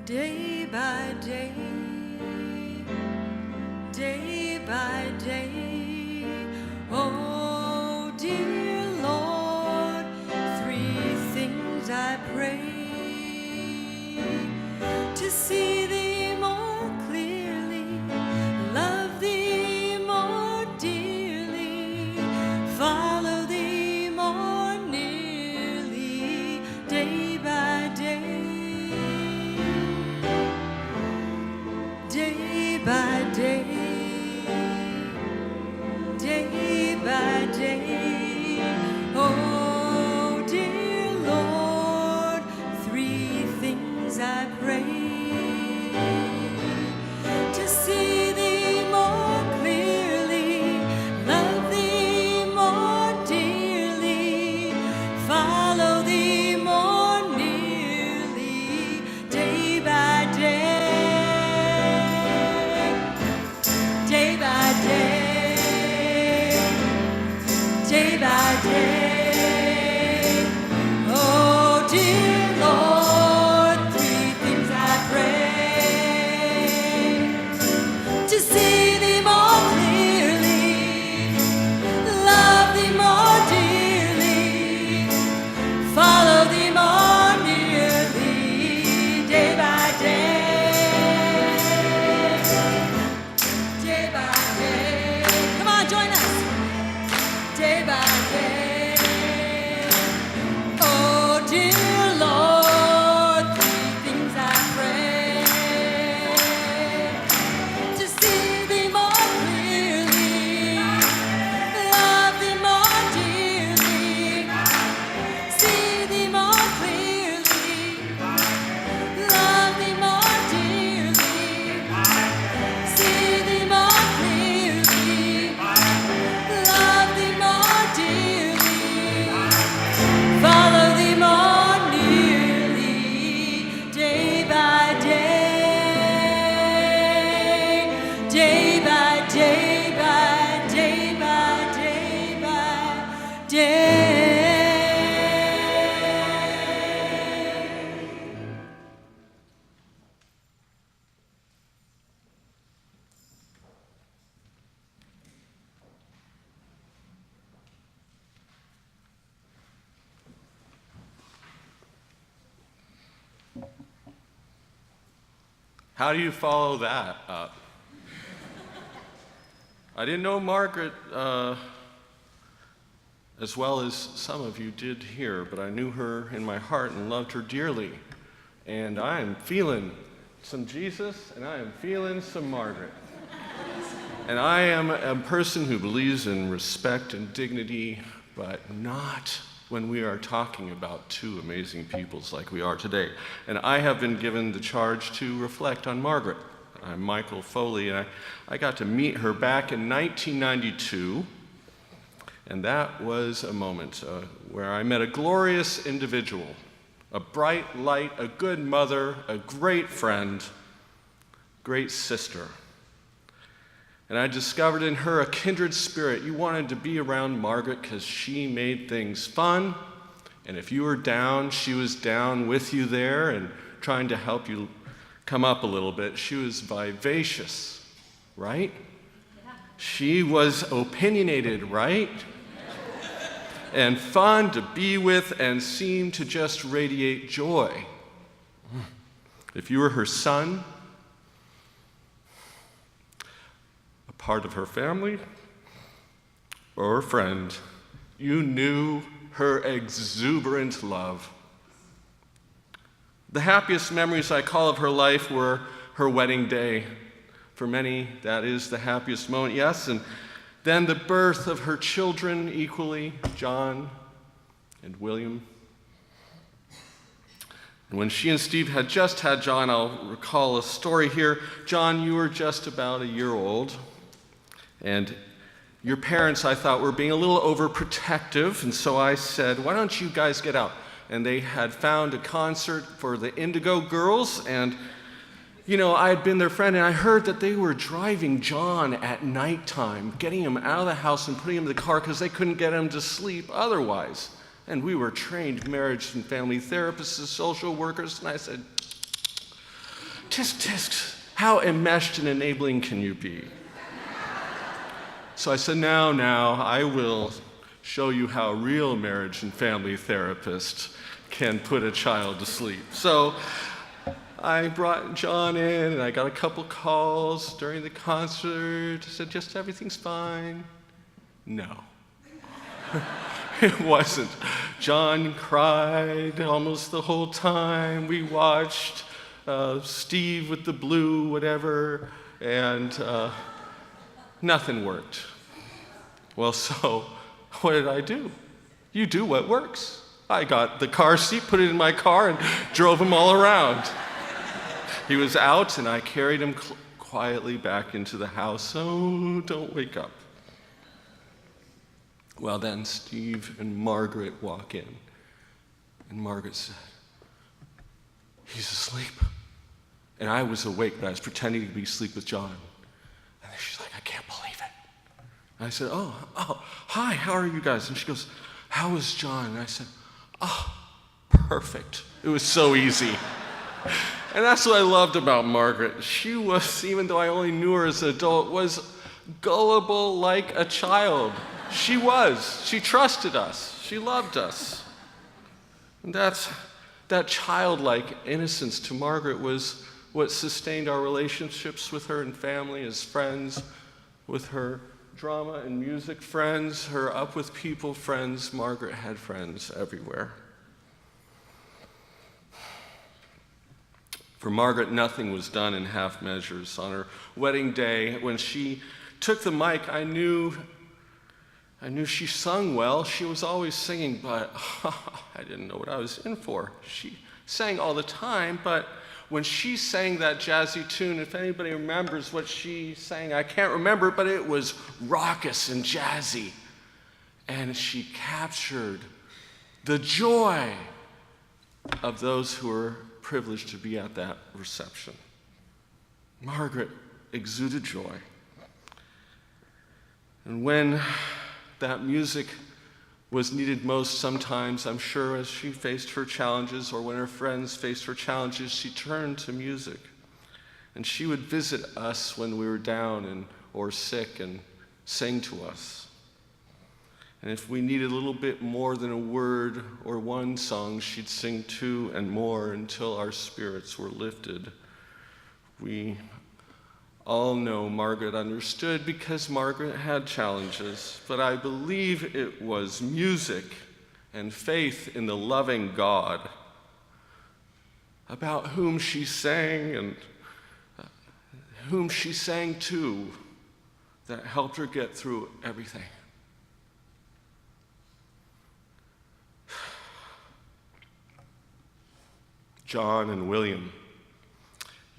day by day, day by day. Oh, dear Lord, three things I pray: to see Thee more clearly, love Thee more dearly, follow Thee more nearly, day by day, day by day, day by day. Oh, dear Lord, three things I pray: to see Thee more clearly, love Thee more dearly, follow Thee more nearly, day by day, day by day, day by day. Oh, dear Lord, three things I pray: to see Thee more clearly, love Thee more dearly, follow Thee more nearly, day by day, day by day. Come on, join us. Day by day. Oh, dear Lord, three things I pray: to see Thee more clearly, love Thee more dearly, see Thee more clearly, love Thee more dearly, see Thee more clearly, love Thee more dearly, follow Thee more nearly, day by day, day by day, by day by day by day. How do you follow that up? I didn't know Margaret as well as some of you did here, but I knew her in my heart and loved her dearly. And I am feeling some Jesus, and I am feeling some Margaret. And I am a person who believes in respect and dignity, but not when we are talking about two amazing peoples like we are today. And I have been given the charge to reflect on Margaret. I'm Michael Foley, and I got to meet her back in 1992, and that was a moment where I met a glorious individual, a bright light, a good mother, a great friend, great sister. And I discovered in her a kindred spirit. You wanted to be around Margaret because she made things fun. And if you were down, she was down with you there and trying to help you come up a little bit. She was vivacious, right? Yeah. She was opinionated, right? And fun to be with and seemed to just radiate joy. If you were her son, part of her family, or a friend, you knew her exuberant love. The happiest memories I call of her life were her wedding day. For many, that is the happiest moment, yes, and then the birth of her children equally, John and William. And when she and Steve had just had John, I'll recall a story here. John, you were just about a year old. And your parents, I thought, were being a little overprotective, and so I said, why don't you guys get out? And they had found a concert for the Indigo Girls, and, you know, I had been their friend, and I heard that they were driving John at nighttime, getting him out of the house and putting him in the car because they couldn't get him to sleep otherwise. And we were trained marriage and family therapists and social workers, and I said, tisk, tisk, how enmeshed and enabling can you be? So I said, now, I will show you how a real marriage and family therapist can put a child to sleep. So I brought John in, and I got a couple calls during the concert. I said, just everything's fine. No. It wasn't. John cried almost the whole time. We watched Steve with the blue, whatever, and nothing worked. Well, so what did I do? You do what works. I got the car seat, put it in my car, and drove him all around. He was out, and I carried him quietly back into the house. Oh, don't wake up. Well, then Steve and Margaret walk in, and Margaret said, he's asleep. And I was awake, but I was pretending to be asleep with John. And then she's like, I can't believe it. And I said, oh, hi, how are you guys? And she goes, how is John? And I said, perfect. It was so easy. And that's what I loved about Margaret. She was, even though I only knew her as an adult, was gullible like a child. She was. She trusted us. She loved us. And that childlike innocence to Margaret was what sustained our relationships with her and family as friends, with her drama and music friends, her Up With People friends. Margaret had friends everywhere. For Margaret, nothing was done in half measures. On her wedding day, when she took the mic, I knew she sung well. She was always singing, but I didn't know what I was in for. She sang all the time, but when she sang that jazzy tune, if anybody remembers what she sang, I can't remember, but it was raucous and jazzy. And she captured the joy of those who were privileged to be at that reception. Margaret exuded joy. And when that music was needed most, sometimes, I'm sure, as she faced her challenges or when her friends faced her challenges, she turned to music. And she would visit us when we were down or sick and sing to us. And if we needed a little bit more than a word or one song, she'd sing two and more until our spirits were lifted. We all know Margaret understood because Margaret had challenges, but I believe it was music and faith in the loving God about whom she sang and whom she sang to that helped her get through everything. John and William,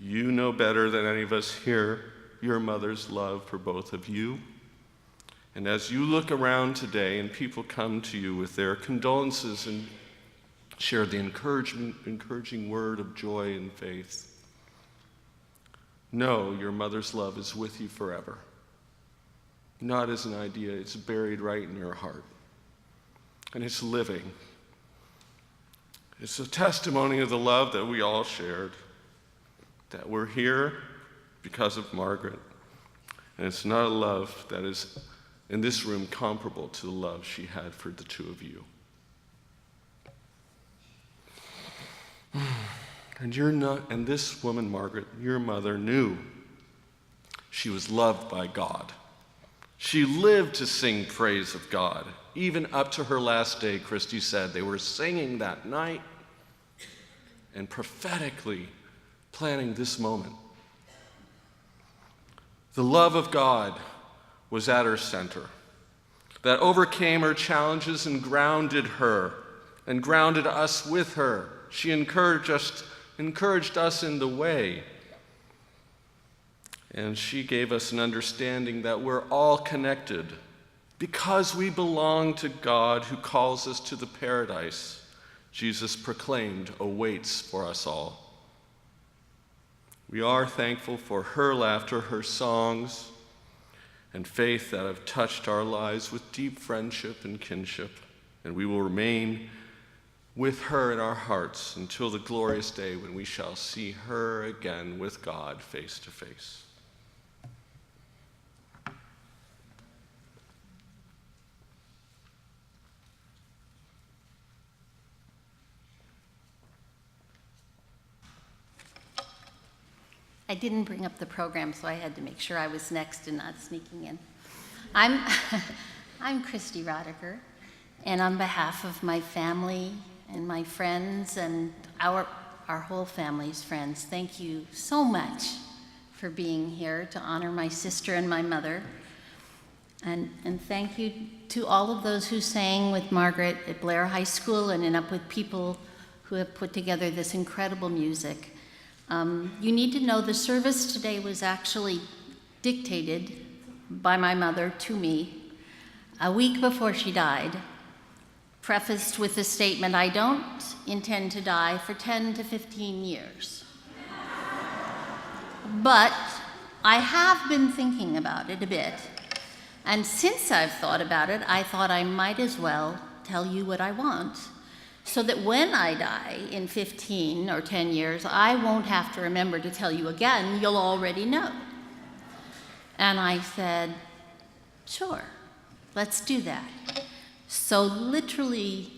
you know better than any of us here your mother's love for both of you. And as you look around today and people come to you with their condolences and share the encouraging word of joy and faith, know your mother's love is with you forever. Not as an idea, it's buried right in your heart. And it's living. It's a testimony of the love that we all shared, that we're here because of Margaret. And it's not a love that is in this room comparable to the love she had for the two of you. And this woman, Margaret, your mother, knew she was loved by God. She lived to sing praise of God. Even up to her last day, Christy said, they were singing that night and prophetically planning this moment. The love of God was at her center, that overcame her challenges and grounded her and grounded us with her. She encouraged us in the way. And she gave us an understanding that we're all connected because we belong to God who calls us to the paradise Jesus proclaimed awaits for us all. We are thankful for her laughter, her songs, and faith that have touched our lives with deep friendship and kinship. And we will remain with her in our hearts until the glorious day when we shall see her again with God face to face. I didn't bring up the program, so I had to make sure I was next and not sneaking in. I'm Christy Rodiger, and on behalf of my family and my friends and our whole family's friends, thank you so much for being here to honor my sister and my mother. And thank you to all of those who sang with Margaret at Blair High School and Up With People who have put together this incredible music. You need to know the service today was actually dictated by my mother to me a week before she died, prefaced with the statement, "I don't intend to die for 10 to 15 years. But I have been thinking about it a bit, and since I've thought about it, I thought I might as well tell you what I want, so that when I die in 15 or 10 years, I won't have to remember to tell you again, you'll already know." And I said, sure, let's do that. So literally,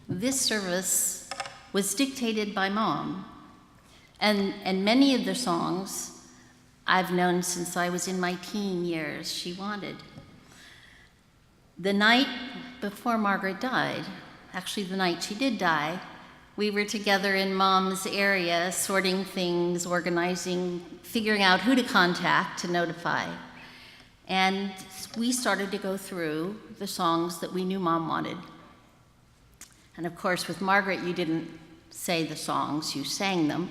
this service was dictated by Mom, and many of the songs I've known since I was in my teen years she wanted. The night before Margaret died, actually the night she did die, we were together in Mom's area, sorting things, organizing, figuring out who to contact to notify. And we started to go through the songs that we knew Mom wanted. And of course, with Margaret, you didn't say the songs, you sang them.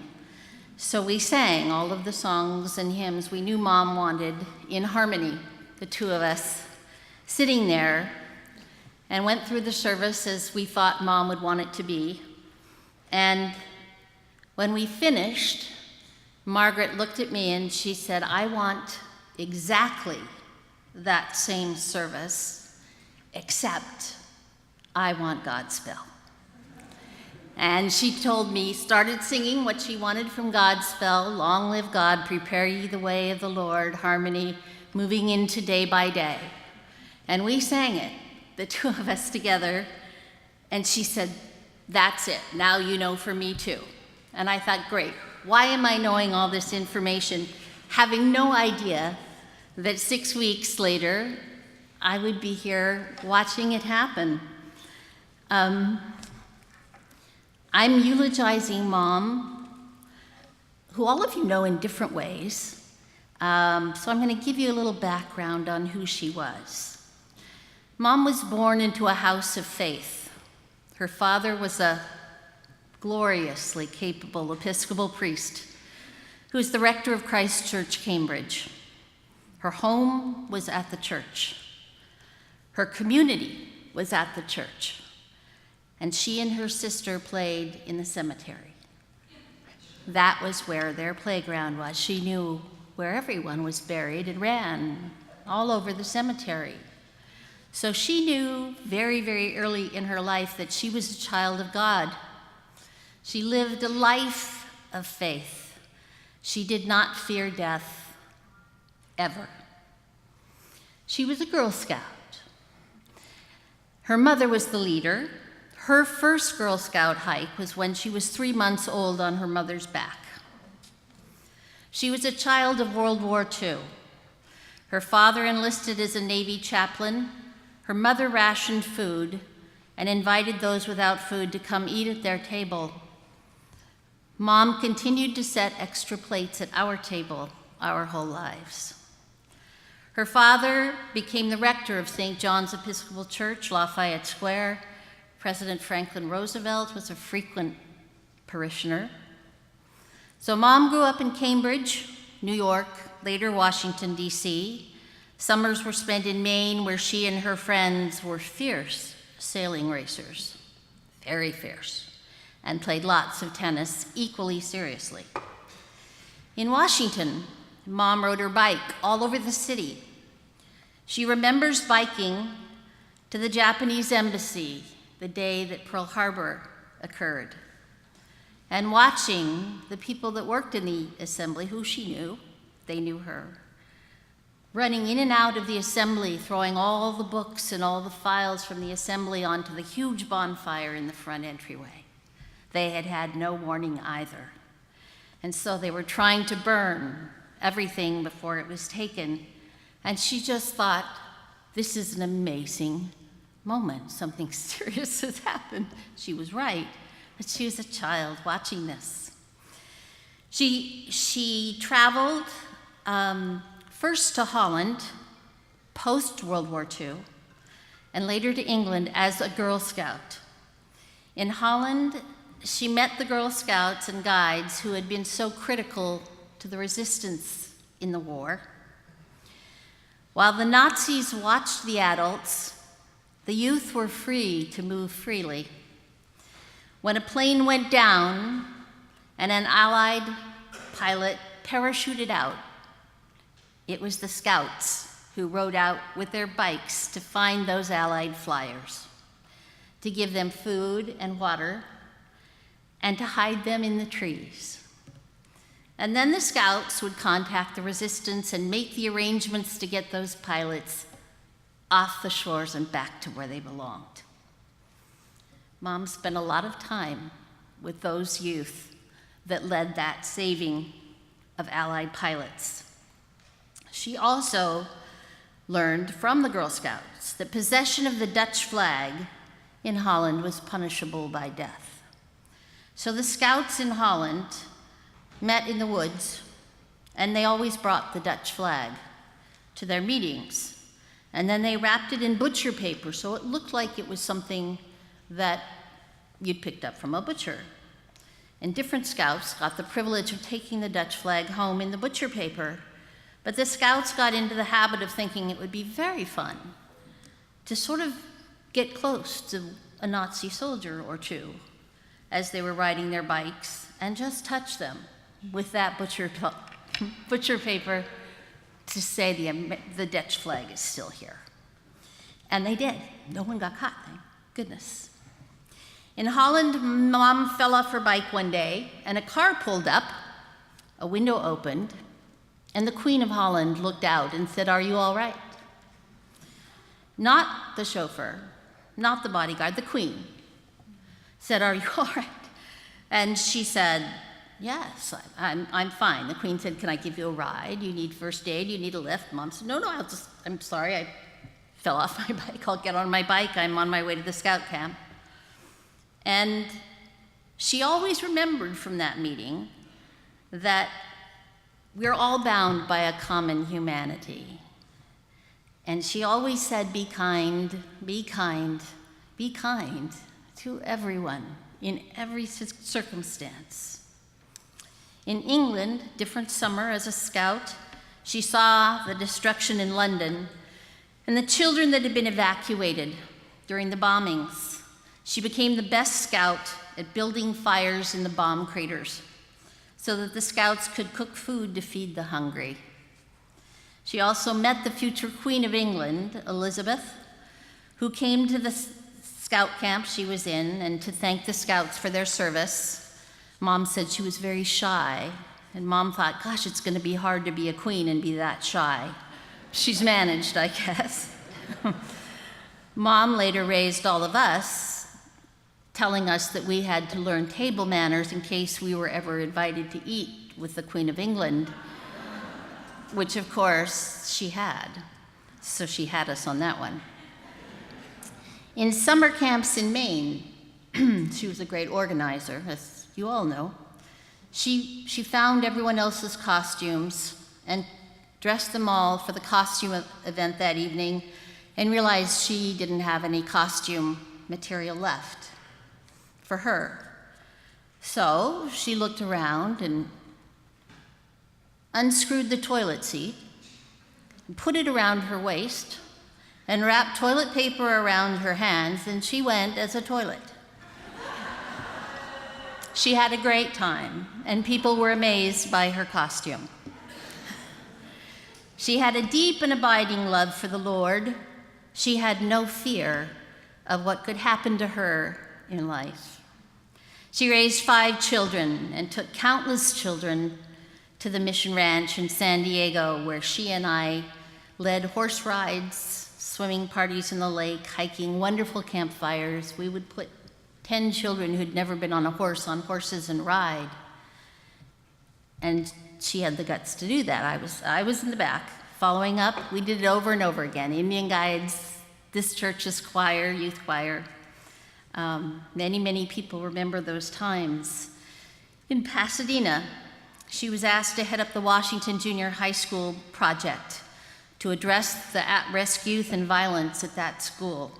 So we sang all of the songs and hymns we knew Mom wanted in harmony, the two of us, sitting there, and went through the service as we thought Mom would want it to be. And when we finished, Margaret looked at me and she said, "I want exactly that same service, except I want Godspell." And she told me, started singing what she wanted from Godspell, "Long live God, prepare ye the way of the Lord," harmony, moving into day by day. And we sang it, the two of us together, and she said, "That's it, now you know for me too." And I thought, great, why am I knowing all this information, having no idea that 6 weeks later, I would be here watching it happen. I'm eulogizing Mom, who all of you know in different ways. So I'm going to give you a little background on who she was. Mom was born into a house of faith. Her father was a gloriously capable Episcopal priest who was the rector of Christ Church, Cambridge. Her home was at the church. Her community was at the church. And she and her sister played in the cemetery. That was where their playground was. She knew where everyone was buried and ran all over the cemetery. So she knew very, very early in her life that she was a child of God. She lived a life of faith. She did not fear death, ever. She was a Girl Scout. Her mother was the leader. Her first Girl Scout hike was when she was 3 months old on her mother's back. She was a child of World War II. Her father enlisted as a Navy chaplain. Her mother rationed food and invited those without food to come eat at their table. Mom continued to set extra plates at our table our whole lives. Her father became the rector of St. John's Episcopal Church, Lafayette Square. President Franklin Roosevelt was a frequent parishioner. So Mom grew up in Cambridge, New York, later Washington, D.C. Summers were spent in Maine, where she and her friends were fierce sailing racers, very fierce, and played lots of tennis equally seriously. In Washington, Mom rode her bike all over the city. She remembers biking to the Japanese embassy the day that Pearl Harbor occurred. And watching the people that worked in the assembly, who she knew, they knew her, running in and out of the assembly, throwing all the books and all the files from the assembly onto the huge bonfire in the front entryway. They had had no warning either. And so they were trying to burn everything before it was taken. And she just thought, this is an amazing moment. Something serious has happened. She was right, but she was a child watching this. She traveled first to Holland, post-World War II, and later to England as a Girl Scout. In Holland, she met the Girl Scouts and guides who had been so critical to the resistance in the war. While the Nazis watched the adults, the youth were free to move freely. When a plane went down and an Allied pilot parachuted out, it was the Scouts who rode out with their bikes to find those Allied flyers, to give them food and water, and to hide them in the trees. And then the Scouts would contact the resistance and make the arrangements to get those pilots off the shores and back to where they belonged. Mom spent a lot of time with those youth that led that saving of Allied pilots. She also learned from the Girl Scouts that possession of the Dutch flag in Holland was punishable by death. So the Scouts in Holland met in the woods, and they always brought the Dutch flag to their meetings. And then they wrapped it in butcher paper, so it looked like it was something that you'd picked up from a butcher. And different Scouts got the privilege of taking the Dutch flag home in the butcher paper. But the Scouts got into the habit of thinking it would be very fun to sort of get close to a Nazi soldier or two as they were riding their bikes and just touch them with that butcher paper to say the Dutch flag is still here. And they did. No one got caught, thank goodness. In Holland, Mom fell off her bike one day, and a car pulled up, a window opened, and the Queen of Holland looked out and said, "Are you all right?" Not the chauffeur, not the bodyguard, the Queen said, "Are you all right?" And she said, "Yes, I'm fine." The Queen said, "Can I give you a ride? You need first aid? You need a lift?" Mom said, No, I'm sorry, I fell off my bike. I'll get on my bike. I'm on my way to the scout camp." And she always remembered from that meeting that we're all bound by a common humanity. And she always said, be kind, be kind, be kind to everyone in every circumstance. In England, different summer as a scout, she saw the destruction in London and the children that had been evacuated during the bombings. She became the best scout at building fires in the bomb craters so that the Scouts could cook food to feed the hungry. She also met the future Queen of England, Elizabeth, who came to the scout camp she was in and to thank the Scouts for their service. Mom said she was very shy, and Mom thought, gosh, it's going to be hard to be a queen and be that shy. She's managed, I guess. Mom later raised all of us, telling us that we had to learn table manners in case we were ever invited to eat with the Queen of England, which of course she had. So she had us on that one. In summer camps in Maine, she was a great organizer, as you all know. She found everyone else's costumes and dressed them all for the costume event that evening and realized she didn't have any costume material left for her. So she looked around and unscrewed the toilet seat, and put it around her waist, and wrapped toilet paper around her hands, and she went as a toilet. She had a great time, and people were amazed by her costume. She had a deep and abiding love for the Lord. She had no fear of what could happen to her in life. She raised 5 children and took countless children to the Mission Ranch in San Diego, where she and I led horse rides, swimming parties in the lake, hiking, wonderful campfires. We would put 10 children who'd never been on a horse on horses and ride. And she had the guts to do that. I was in the back, following up. We did it over and over again. Indian guides, this church's choir, youth choir. Many, many people remember those times. In Pasadena, she was asked to head up the Washington Junior High School project to address the at-risk youth and violence at that school.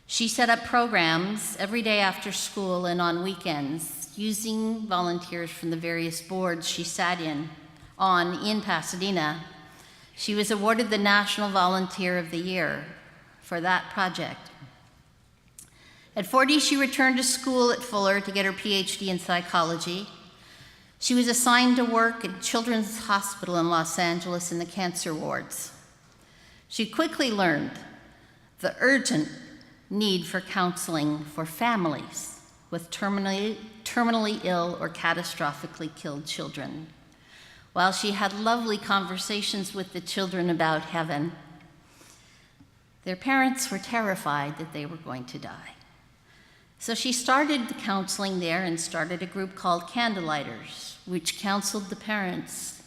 She set up programs every day after school and on weekends, using volunteers from the various boards she sat in Pasadena. She was awarded the National Volunteer of the Year for that project. At 40, she returned to school at Fuller to get her PhD in psychology. She was assigned to work at Children's Hospital in Los Angeles in the cancer wards. She quickly learned the urgent need for counseling for families with terminally ill or catastrophically killed children. While she had lovely conversations with the children about heaven, their parents were terrified that they were going to die. So she started the counseling there and started a group called Candlelighters, which counseled the parents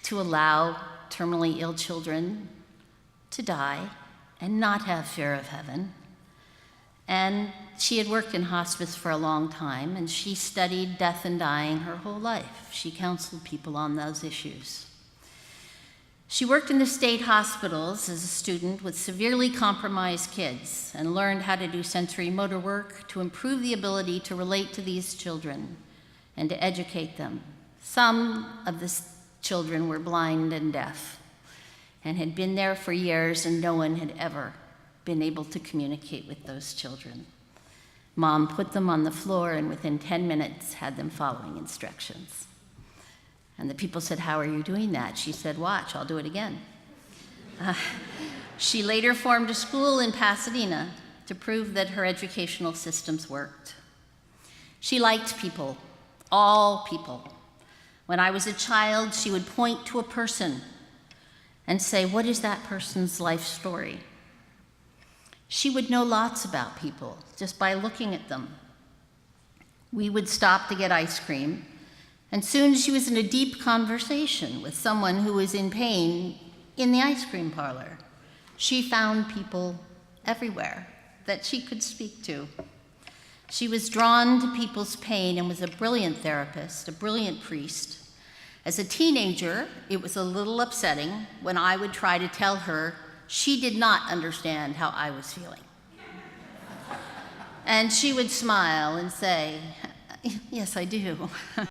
to allow terminally ill children to die and not have fear of heaven. And she had worked in hospice for a long time, and she studied death and dying her whole life. She counseled people on those issues. She worked in the state hospitals as a student with severely compromised kids and learned how to do sensory motor work to improve the ability to relate to these children and to educate them. Some of the children were blind and deaf and had been there for years, and no one had ever been able to communicate with those children. Mom put them on the floor and within 10 minutes had them following instructions. And the people said, "How are you doing that?" She said, "Watch, I'll do it again." She later formed a school in Pasadena to prove that her educational systems worked. She liked people, all people. When I was a child, she would point to a person and say, "What is that person's life story?" She would know lots about people just by looking at them. We would stop to get ice cream, and soon she was in a deep conversation with someone who was in pain in the ice cream parlor. She found people everywhere that she could speak to. She was drawn to people's pain and was a brilliant therapist, a brilliant priest. As a teenager, it was a little upsetting when I would try to tell her she did not understand how I was feeling. And she would smile and say, "Yes, I do."